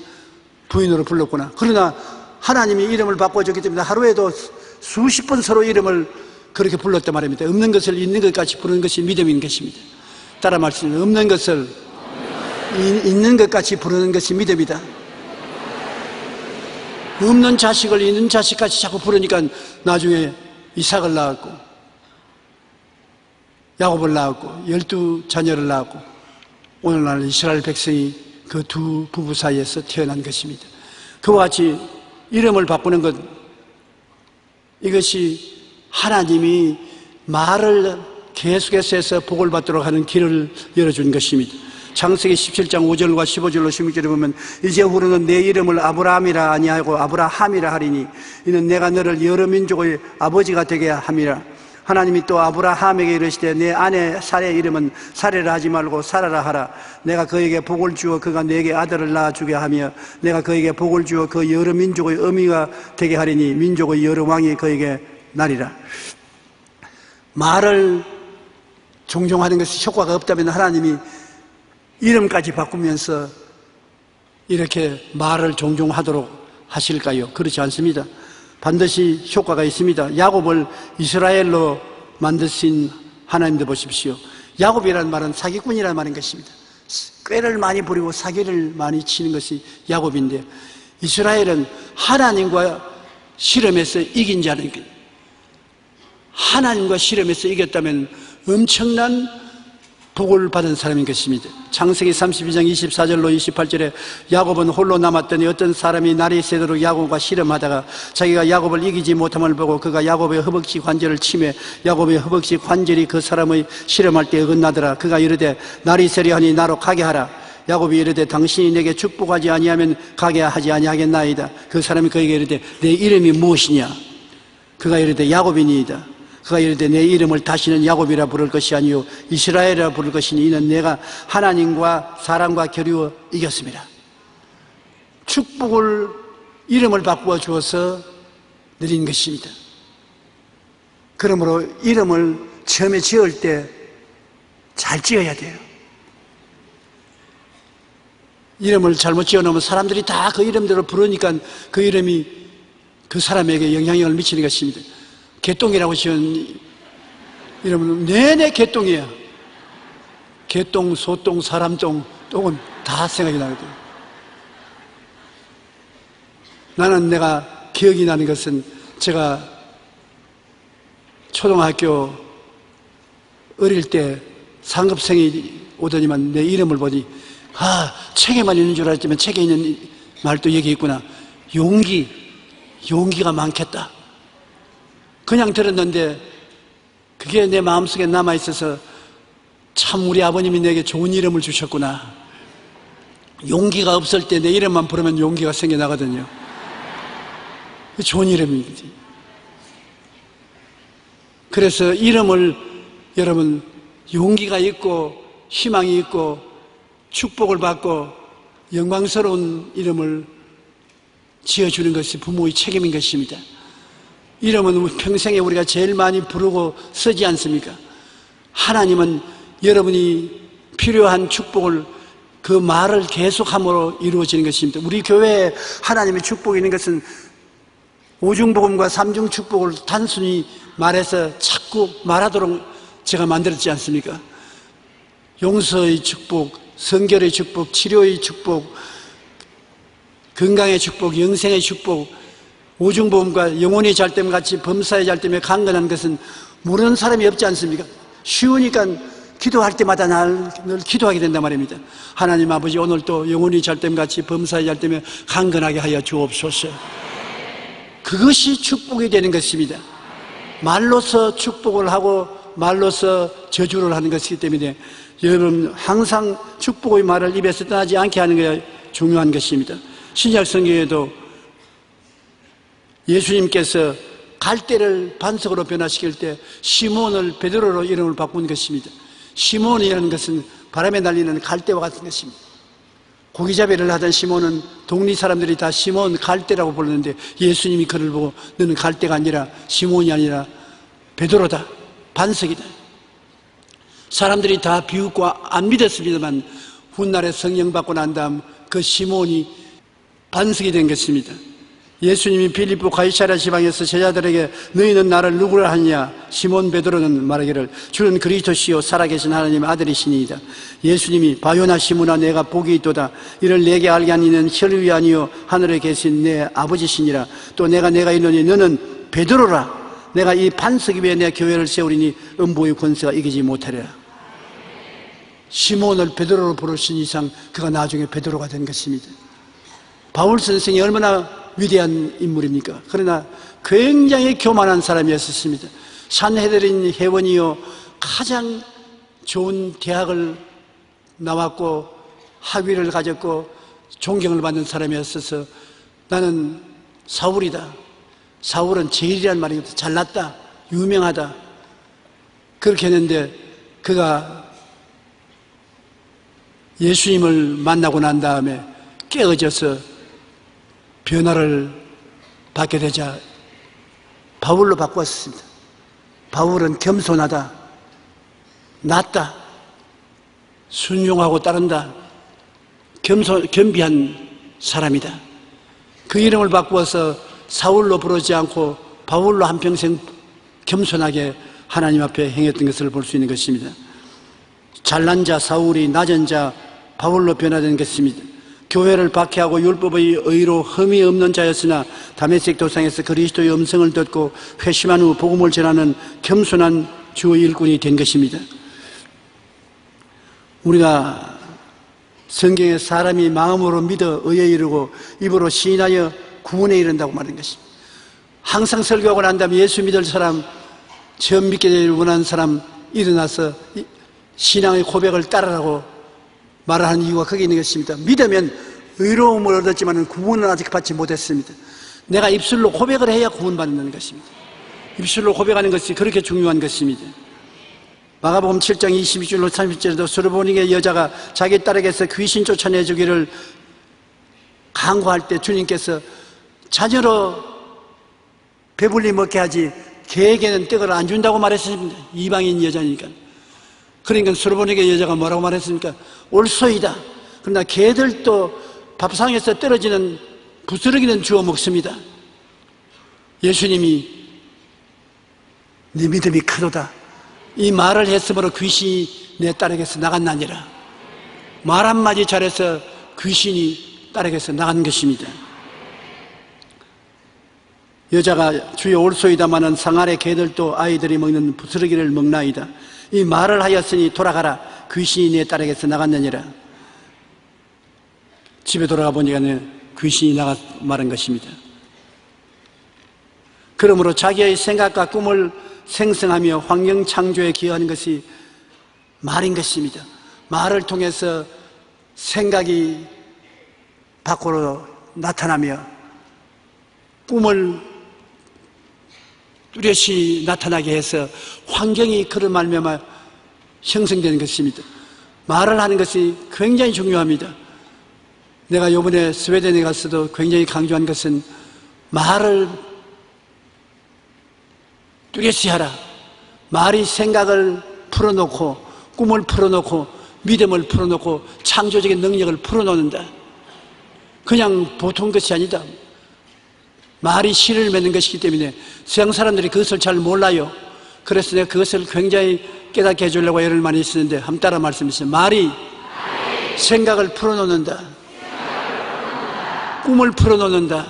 부인으로 불렀구나. 그러나 하나님이 이름을 바꿔줬기 때문에 하루에도 수십 번 서로 이름을 그렇게 불렀단 말입니다. 없는 것을 있는 것 같이 부르는 것이 믿음인 것입니다. 따라 말씀드립니다. 없는 것을 있는 것 같이 부르는 것이 믿음이다. 없는 자식을 있는 자식같이 자꾸 부르니까 나중에 이삭을 낳았고 야곱을 낳았고 12자녀를 낳았고 오늘날 이스라엘 백성이 그 두 부부 사이에서 태어난 것입니다. 그와 같이 이름을 바꾸는 것, 이것이 하나님이 말을 계속해서 해서 복을 받도록 하는 길을 열어준 것입니다. 창세기 17장 5절과 15절로 16절에 보면 이제후로는 내 이름을 아브라함이라 아니하고 아브라함이라 하리니 이는 내가 너를 여러 민족의 아버지가 되게 함이라. 하나님이 또 아브라함에게 이르시되 내 아내 사레의 이름은 사레라 하지 말고 사라라 하라. 내가 그에게 복을 주어 그가 내게 아들을 낳아주게 하며 내가 그에게 복을 주어 그 여러 민족의 어미가 되게 하리니 민족의 여러 왕이 그에게 나리라. 말을 종종 하는 것이 효과가 없다면 하나님이 이름까지 바꾸면서 이렇게 말을 종종 하도록 하실까요? 그렇지 않습니다. 반드시 효과가 있습니다. 야곱을 이스라엘로 만드신 하나님도 보십시오. 야곱이라는 말은 사기꾼이라는 말인 것입니다. 꾀를 많이 부리고 사기를 많이 치는 것이 야곱인데 이스라엘은 하나님과 실험에서 이긴 자는 것. 하나님과 실험에서 이겼다면 엄청난 복을 받은 사람인 것입니다. 창세기 32장 24절로 28절에 야곱은 홀로 남았더니 어떤 사람이 날이 새도록 야곱과 실험하다가 자기가 야곱을 이기지 못함을 보고 그가 야곱의 허벅지 관절을 치매 야곱의 허벅지 관절이 그 사람의 실험할 때 어긋나더라. 그가 이르되 날이 새려하니 나로 가게 하라. 야곱이 이르되 당신이 내게 축복하지 아니하면 가게 하지 아니하겠나이다. 그 사람이 그에게 이르되 내 이름이 무엇이냐. 그가 이르되 야곱이니이다. 그가 이르되 내 이름을 다시는 야곱이라 부를 것이 아니요 이스라엘이라 부를 것이니 이는 내가 하나님과 사람과 겨루어 이겼습니다. 축복을 이름을 바꾸어 주어서 드린 것입니다. 그러므로 이름을 처음에 지을 때 잘 지어야 돼요. 이름을 잘못 지어놓으면 사람들이 다 그 이름대로 부르니까 그 이름이 그 사람에게 영향력을 미치는 것입니다. 개똥이라고 지은 이름은 내내 개똥이야. 개똥, 소똥, 사람똥, 똥은 다 생각이 나거든요. 나는 내가 기억이 나는 것은 제가 초등학교 어릴 때 상급생이 오더니만 내 이름을 보니 책에만 있는 줄 알았지만 책에 있는 말도 여기 있구나. 용기가 많겠다. 그냥 들었는데 그게 내 마음속에 남아있어서 참 우리 아버님이 내게 좋은 이름을 주셨구나. 용기가 없을 때 내 이름만 부르면 용기가 생겨나거든요. 좋은 이름이지. 그래서 이름을 여러분 용기가 있고 희망이 있고 축복을 받고 영광스러운 이름을 지어주는 것이 부모의 책임인 것입니다. 이름은 평생에 우리가 제일 많이 부르고 쓰지 않습니까? 하나님은 여러분이 필요한 축복을 그 말을 계속함으로 이루어지는 것입니다. 우리 교회에 하나님의 축복이 있는 것은 오중복음과 삼중축복을 단순히 말해서 자꾸 말하도록 제가 만들었지 않습니까? 용서의 축복, 성결의 축복, 치료의 축복, 건강의 축복, 영생의 축복, 오중복음과 영혼이 잘됨 같이 범사의 잘됨에 강건한 것은 모르는 사람이 없지 않습니까? 쉬우니까 기도할 때마다 늘 기도하게 된단 말입니다. 하나님 아버지, 오늘 또 영혼이 잘됨 같이 범사의 잘됨에 강건하게 하여 주옵소서. 그것이 축복이 되는 것입니다. 말로서 축복을 하고 말로서 저주를 하는 것이기 때문에 여러분 항상 축복의 말을 입에서 떠나지 않게 하는 것이 중요한 것입니다. 신약 성경에도 예수님께서 갈대를 반석으로 변화시킬 때 시몬을 베드로로 이름을 바꾼 것입니다. 시몬이라는 것은 바람에 날리는 갈대와 같은 것입니다. 고기잡이를 하던 시몬은 동리 사람들이 다 시몬 갈대라고 부르는데 예수님이 그를 보고 너는 갈대가 아니라 시몬이 아니라 베드로다, 반석이다. 사람들이 다 비웃고 안 믿었습니다만 훗날에 성령 받고 난 다음 그 시몬이 반석이 된 것입니다. 예수님이 빌립보 가이사랴 지방에서 제자들에게 너희는 나를 누구라 하냐? 시몬 베드로는 말하기를 주는 그리스도시요 살아계신 하나님의 아들이시니이다. 예수님이 바요나 시몬아 내가 복이 있도다. 이를 내게 알게 한 이는 혈육이 아니요 하늘에 계신 내 아버지시니라. 또 내가 이르노니 너는 베드로라. 내가 이 반석 위에 내 교회를 세우리니 음부의 권세가 이기지 못하리라. 시몬을 베드로로 부르신 이상 그가 나중에 베드로가 된 것입니다. 바울 선생이 얼마나 위대한 인물입니까? 그러나 굉장히 교만한 사람이었습니다. 산헤드린 회원이요 가장 좋은 대학을 나왔고 학위를 가졌고 존경을 받는 사람이었어서 나는 사울이다. 사울은 제일이란 말이거든. 잘났다, 유명하다. 그렇게 했는데 그가 예수님을 만나고 난 다음에 깨어져서 변화를 받게 되자 바울로 바꾸었습니다. 바울은 겸손하다, 낮다, 순종하고 따른다, 겸비한 사람이다. 그 이름을 바꾸어서 사울로 부르지 않고 바울로 한평생 겸손하게 하나님 앞에 행했던 것을 볼 수 있는 것입니다. 잘난 자 사울이 낮은 자 바울로 변화된 것입니다. 교회를 박해하고 율법의 의로 흠이 없는 자였으나 다메섹 도상에서 그리스도의 음성을 듣고 회심한 후 복음을 전하는 겸손한 주의 일꾼이 된 것입니다. 우리가 성경에 사람이 마음으로 믿어 의에 이르고 입으로 시인하여 구원에 이른다고 말하는 것입니다. 항상 설교하고 난 다음에 예수 믿을 사람, 처음 믿게 되길 원하는 사람 일어나서 신앙의 고백을 따르라고 말하는 이유가 거기 있는 것입니다. 믿으면 의로움을 얻었지만 구원은 아직 받지 못했습니다. 내가 입술로 고백을 해야 구원받는 것입니다. 입술로 고백하는 것이 그렇게 중요한 것입니다. 마가복음 7장 22절로 30절에도 수르보니게 여자가 자기 딸에게서 귀신 쫓아내주기를 강구할 때 주님께서 자녀로 배불리 먹게 하지 개에게는 떡을 안 준다고 말했습니다. 이방인 여자니까. 그러니까 수르보니게 여자가 뭐라고 말했습니까? 옳소이다. 그러나 개들도 밥상에서 떨어지는 부스러기는 주워 먹습니다. 예수님이 네 믿음이 크도다. 이 말을 했으므로 귀신이 내 딸에게서 나갔나니라. 말 한마디 잘해서 귀신이 딸에게서 나간 것입니다. 여자가 주여 옳소이다마는 상 아래 개들도 아이들이 먹는 부스러기를 먹나이다. 이 말을 하였으니 돌아가라. 귀신이 내 딸에게서 나갔느니라. 집에 돌아가 보니까 귀신이 나가 말한 것입니다. 그러므로 자기의 생각과 꿈을 생성하며 환경 창조에 기여하는 것이 말인 것입니다. 말을 통해서 생각이 밖으로 나타나며 꿈을 뚜렷이 나타나게 해서 환경이 그런 말미암아 형성되는 것입니다. 말을 하는 것이 굉장히 중요합니다. 내가 이번에 스웨덴에 갔어도 굉장히 강조한 것은 말을 뚜렷이 하라. 말이 생각을 풀어놓고 꿈을 풀어놓고 믿음을 풀어놓고 창조적인 능력을 풀어놓는다. 그냥 보통 것이 아니다. 말이 실을 맺는 것이기 때문에 서양 사람들이 그것을 잘 몰라요. 그래서 내가 그것을 굉장히 깨닫게 해주려고 애를 많이 쓰는데 한번 따라 말씀하세요. 말이 생각을 풀어놓는다. 꿈을 풀어놓는다.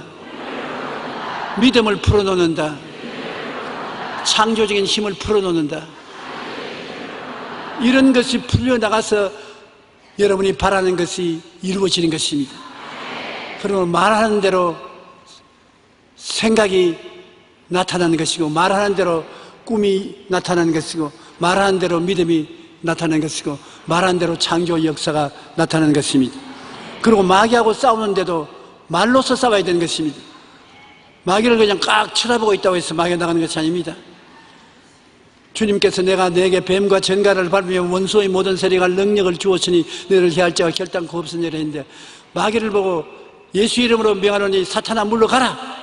믿음을 풀어놓는다. 창조적인 힘을 풀어놓는다. 이런 것이 풀려나가서 여러분이 바라는 것이 이루어지는 것입니다. 그러면 말하는 대로 생각이 나타나는 것이고, 말하는 대로 꿈이 나타나는 것이고, 말하는 대로 믿음이 나타나는 것이고, 말하는 대로 창조 역사가 나타나는 것입니다. 그리고 마귀하고 싸우는데도 말로서 싸워야 되는 것입니다. 마귀를 그냥 깍 쳐다보고 있다고 해서 마귀가 나가는 것이 아닙니다. 주님께서 내가 내게 뱀과 전갈을 밟으며 원수의 모든 세력을 능력을 주었으니 너를 해할 자가 결단코 없으니라 했는데, 마귀를 보고 예수 이름으로 명하노니 사탄아 물러가라.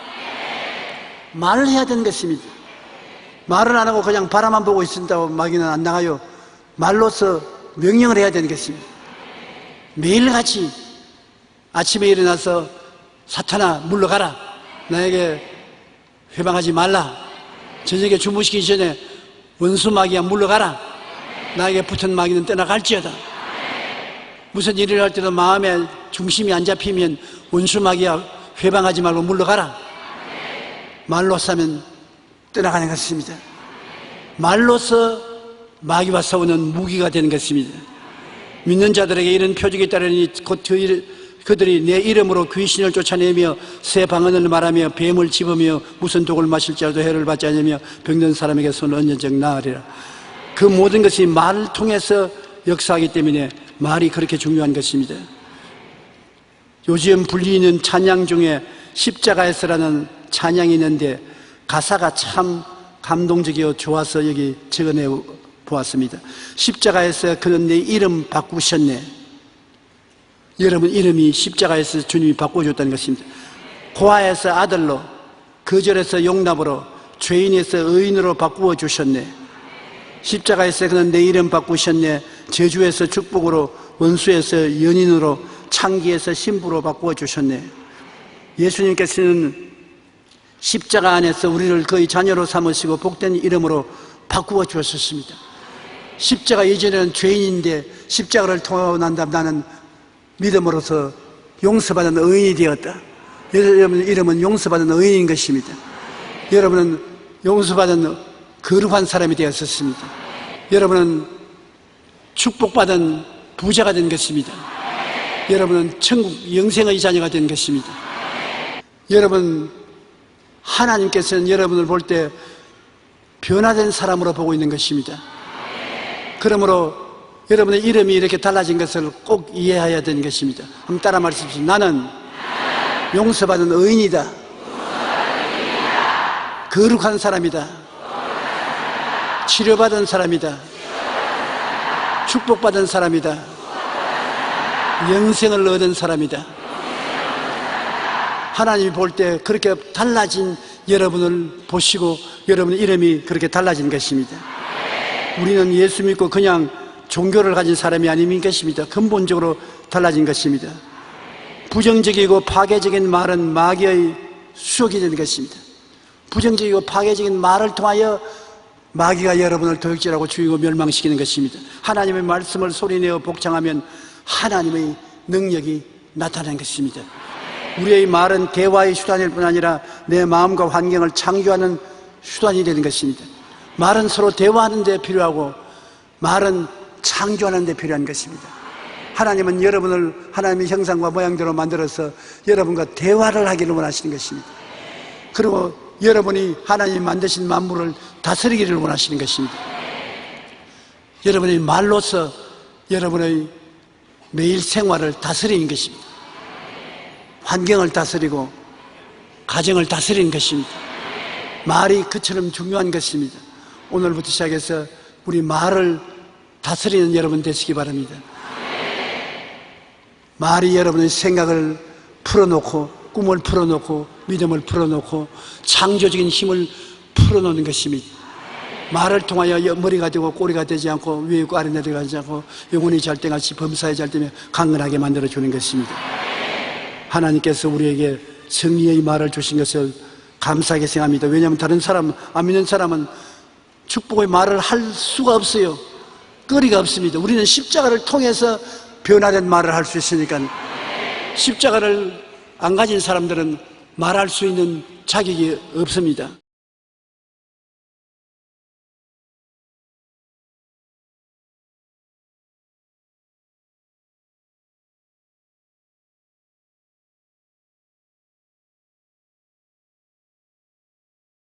말을 해야 되는 것입니다. 말을 안 하고 그냥 바라만 보고 있는다고 마귀는 안 나가요. 말로서 명령을 해야 되는 것입니다. 매일같이 아침에 일어나서 사탄아 물러가라. 나에게 회방하지 말라. 저녁에 주무시기 전에 원수 마귀야 물러가라. 나에게 붙은 마귀는 떠나갈지어다. 무슨 일을 할 때도 마음에 중심이 안 잡히면 원수 마귀야 회방하지 말고 물러가라. 말로서 하면 떠나가는 것입니다. 말로서 마귀와 싸우는 무기가 되는 것입니다. 믿는 자들에게 이런 표적이 따르니 곧 그들이 내 이름으로 귀신을 쫓아내며 새 방언을 말하며 뱀을 집으며 무슨 독을 마실지라도 해를 받지 않으며 병든 사람에게 손을 얹은 적 나으리라. 그 모든 것이 말을 통해서 역사하기 때문에 말이 그렇게 중요한 것입니다. 요즘 불리는 찬양 중에 십자가에서라는 찬양이 있는데 가사가 참 감동적이어 좋아서 여기 적어내 보았습니다. 십자가에서 그는 내 이름 바꾸셨네. 여러분 이름이 십자가에서 주님이 바꿔줬다는 것입니다. 고아에서 아들로, 거절에서 용납으로, 죄인에서 의인으로 바꾸어 주셨네. 십자가에서 그는 내 이름 바꾸셨네. 저주에서 축복으로, 원수에서 연인으로, 창기에서 신부로 바꾸어 주셨네. 예수님께서는 십자가 안에서 우리를 그의 자녀로 삼으시고 복된 이름으로 바꾸어 주셨습니다. 십자가 이전에는 죄인인데 십자가를 통하고 난 다음 나는 믿음으로서 용서받은 의인이 되었다. 여러분 이름은 용서받은 의인인 것입니다. 여러분은 용서받은 거룩한 사람이 되었습니다. 여러분은 축복받은 부자가 된 것입니다. 여러분은 천국 영생의 자녀가 된 것입니다. 여러분 하나님께서는 여러분을 볼 때 변화된 사람으로 보고 있는 것입니다. 그러므로 여러분의 이름이 이렇게 달라진 것을 꼭 이해해야 되는 것입니다. 한번 따라 말씀하십시오. 나는 용서받은 의인이다. 거룩한 사람이다. 치료받은 사람이다. 축복받은 사람이다. 영생을 얻은 사람이다. 하나님이 볼 때 그렇게 달라진 여러분을 보시고 여러분의 이름이 그렇게 달라진 것입니다. 우리는 예수 믿고 그냥 종교를 가진 사람이 아닌 것입니다. 근본적으로 달라진 것입니다. 부정적이고 파괴적인 말은 마귀의 수욕이 되는 것입니다. 부정적이고 파괴적인 말을 통하여 마귀가 여러분을 도둑질하고 죽이고 멸망시키는 것입니다. 하나님의 말씀을 소리내어 복창하면 하나님의 능력이 나타나는 것입니다. 우리의 말은 대화의 수단일 뿐 아니라 내 마음과 환경을 창조하는 수단이 되는 것입니다. 말은 서로 대화하는 데 필요하고 말은 창조하는 데 필요한 것입니다. 하나님은 여러분을 하나님의 형상과 모양대로 만들어서 여러분과 대화를 하기를 원하시는 것입니다. 그리고 여러분이 하나님이 만드신 만물을 다스리기를 원하시는 것입니다. 여러분의 말로서 여러분의 매일 생활을 다스리는 것입니다. 환경을 다스리고 가정을 다스리는 것입니다. 말이 그처럼 중요한 것입니다. 오늘부터 시작해서 우리 말을 다스리는 여러분 되시기 바랍니다. 말이 여러분의 생각을 풀어놓고 꿈을 풀어놓고 믿음을 풀어놓고 창조적인 힘을 풀어놓는 것입니다. 말을 통하여 머리가 되고 꼬리가 되지 않고 위에 있고 아래 내려가지 않고 영혼이 잘 때같이 범사에 잘 되며 강건하게 만들어주는 것입니다. 하나님께서 우리에게 정리의 말을 주신 것을 감사하게 생각합니다. 왜냐하면 다른 사람, 안 믿는 사람은 축복의 말을 할 수가 없어요. 거리가 없습니다. 우리는 십자가를 통해서 변화된 말을 할 수 있으니까. 십자가를 안 가진 사람들은 말할 수 있는 자격이 없습니다.